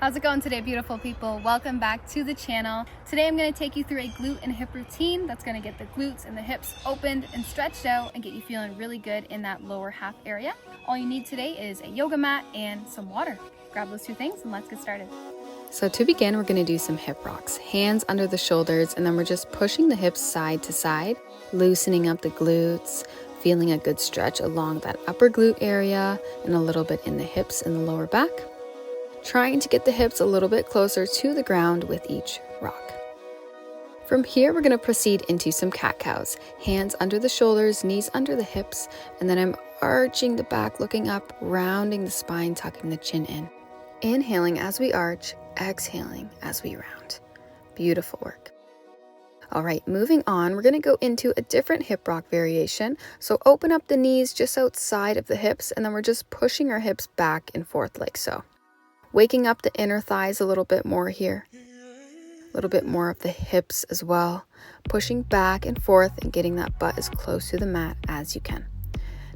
How's it going today, beautiful people? Welcome back to the channel. Today I'm going to take you through a glute and hip routine that's going to get the glutes and the hips opened and stretched out and get you feeling really good in that lower half area. All you need today is a yoga mat and some water. Grab those two things and let's get started. So to begin, we're going to do some hip rocks. Hands under the shoulders, and then we're just pushing the hips side to side, loosening up the glutes, feeling a good stretch along that upper glute area and a little bit in the hips and the lower back. Trying to get the hips a little bit closer to the ground with each rock. From here, we're going to proceed into some cat-cows. Hands under the shoulders, knees under the hips, and then I'm arching the back, looking up, rounding the spine, tucking the chin in. Inhaling as we arch, exhaling as we round. Beautiful work. All right, moving on, we're going to go into a different hip rock variation. So open up the knees just outside of the hips, and then we're just pushing our hips back and forth like so. Waking up the inner thighs a little bit more here. A little bit more of the hips as well. Pushing back and forth and getting that butt as close to the mat as you can.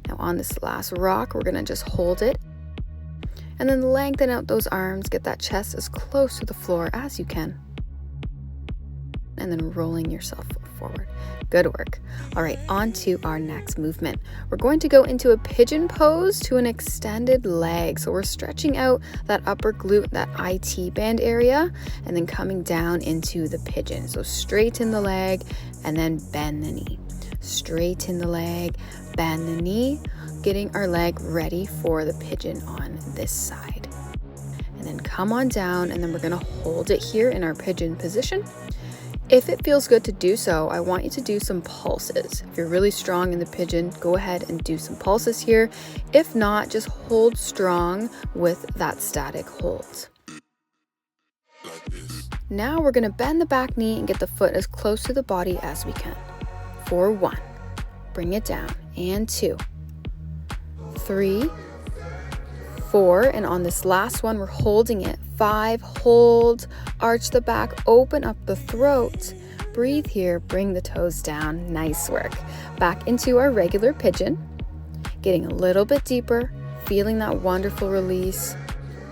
Now on this last rock, we're going to just hold it. And then lengthen out those arms. Get that chest as close to the floor as you can. And then rolling yourself forward. Good work. All right, on to our next movement. We're going to go into a pigeon pose to an extended leg. So we're stretching out that upper glute, that IT band area, and then coming down into the pigeon. So straighten the leg and then bend the knee. Straighten the leg, bend the knee, getting our leg ready for the pigeon on this side. And then come on down, and then we're going to hold it here in our pigeon position. If it feels good to do so, I want you to do some pulses. If you're really strong in the pigeon, go ahead and do some pulses here. If not, just hold strong with that static hold. Now we're going to bend the back knee and get the foot as close to the body as we can. For 1, bring it down, and 2, 3, 4, and on this last one, we're holding it. 5, hold, arch the back, open up the throat, breathe here, bring the toes down. Nice work. Back into our regular pigeon, getting a little bit deeper, feeling that wonderful release.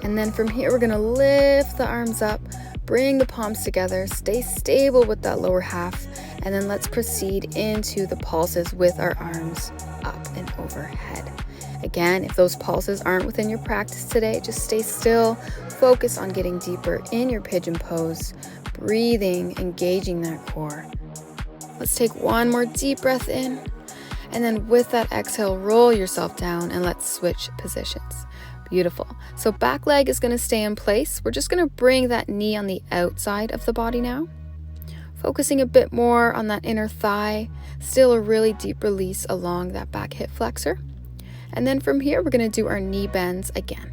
And then from here, we're gonna lift the arms up, bring the palms together, stay stable with that lower half, and then let's proceed into the pulses with our arms up and overhead. Again, if those pulses aren't within your practice today, just stay still, focus on getting deeper in your pigeon pose, breathing, engaging that core. Let's take one more deep breath in, and then with that exhale, roll yourself down and let's switch positions. Beautiful. So back leg is going to stay in place. We're just going to bring that knee on the outside of the body now, focusing a bit more on that inner thigh, still a really deep release along that back hip flexor. And then from here, we're going to do our knee bends again.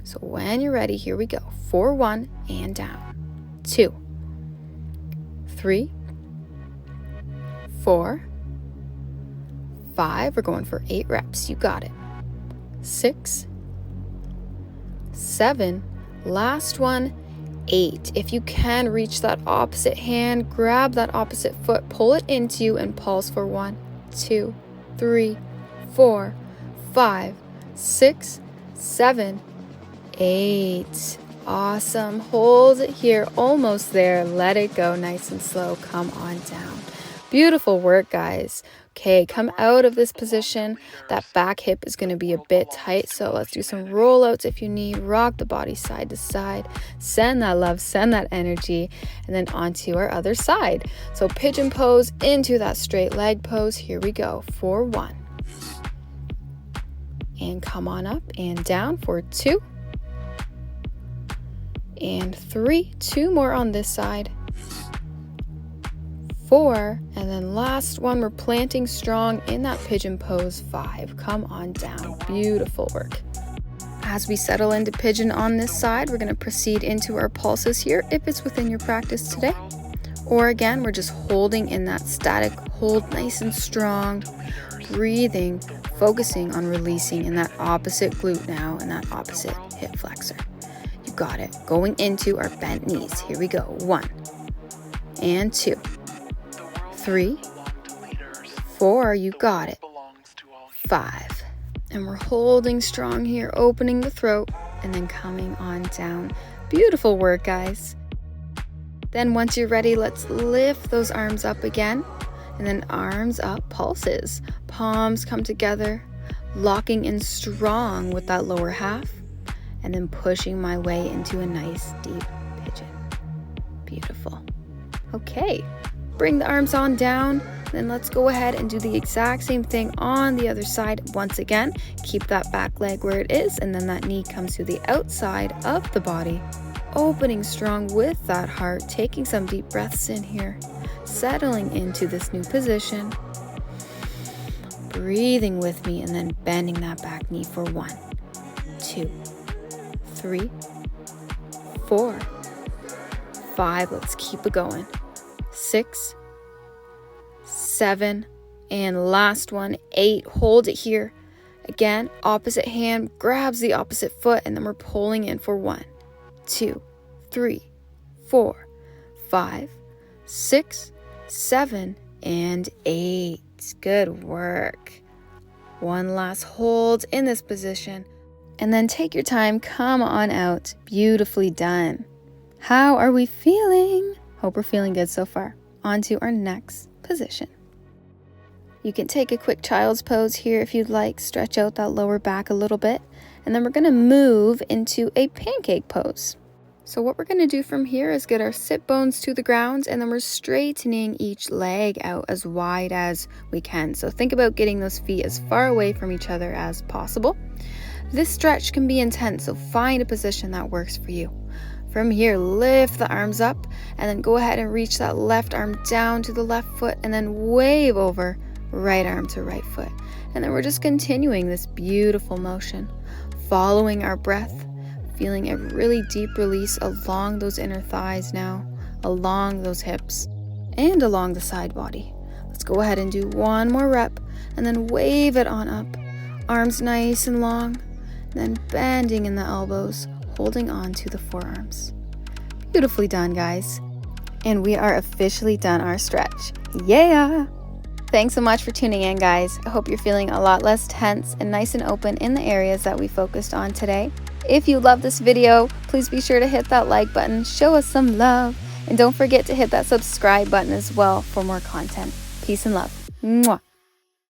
So when you're ready, here we go. For 1 and down. 2, 3, 4, 5. We're going for 8 reps. You got it. 6, 7. Last one. 8. If you can reach that opposite hand, grab that opposite foot, pull it into you, and pulse for 1, 2, 3, 4, 5, 6, 7, 8. Awesome. Hold it here. Almost there. Let it go nice and slow. Come on down. Beautiful work, guys. Okay, come out of this position. That back hip is going to be a bit tight, so let's do some rollouts if you need. Rock the body side to side. Send that love, send that energy, and then onto our other side. So pigeon pose into that straight leg pose. Here we go. For 1. And come on up and down for 2 and 3. 2 more on this side. 4, and then last one, we're planting strong in that pigeon pose. 5. Come on down. Beautiful work. As we settle into pigeon on this side, we're going to proceed into our pulses here if it's within your practice today. Or again, we're just holding in that static hold nice and strong, breathing, focusing on releasing in that opposite glute now and that opposite hip flexor. You got it. Going into our bent knees. Here we go. 1 and 2, 3, 4. You got it. 5. And we're holding strong here, opening the throat, and then coming on down. Beautiful work, guys. Then once you're ready, let's lift those arms up again, and then arms up, pulses. Palms come together, locking in strong with that lower half, and then pushing my way into a nice deep pigeon. Beautiful. Okay, bring the arms on down. Then let's go ahead and do the exact same thing on the other side. Once again, keep that back leg where it is, and then that knee comes to the outside of the body. Opening strong with that heart, taking some deep breaths in here, settling into this new position. Breathing with me, and then bending that back knee for 1, 2, 3, 4, 5. Let's keep it going. 6, 7, and last one, 8. Hold it here. Again, opposite hand grabs the opposite foot, and then we're pulling in for 1, 2, 3, 4, 5, 6, 7, and 8. Good work. One last hold in this position, and then take your time, come on out. Beautifully done. How are we feeling? Hope we're feeling good so far. On to our next position. You can take a quick child's pose here if you'd like. Stretch out that lower back a little bit, and then we're going to move into a pancake pose. So what we're going to do from here is get our sit bones to the ground, and then we're straightening each leg out as wide as we can. So think about getting those feet as far away from each other as possible. This stretch can be intense, so find a position that works for you. From here, lift the arms up, and then go ahead and reach that left arm down to the left foot, and then wave over right arm to right foot. And then we're just continuing this beautiful motion, following our breath, feeling a really deep release along those inner thighs now, along those hips, and along the side body. Let's go ahead and do one more rep, and then wave it on up. Arms nice and long, then bending in the elbows, holding on to the forearms. Beautifully done, guys. And we are officially done our stretch. Yeah! Thanks so much for tuning in, guys. I hope you're feeling a lot less tense and nice and open in the areas that we focused on today. If you love this video, please be sure to hit that like button, show us some love, and don't forget to hit that subscribe button as well for more content. Peace and love. Mwah.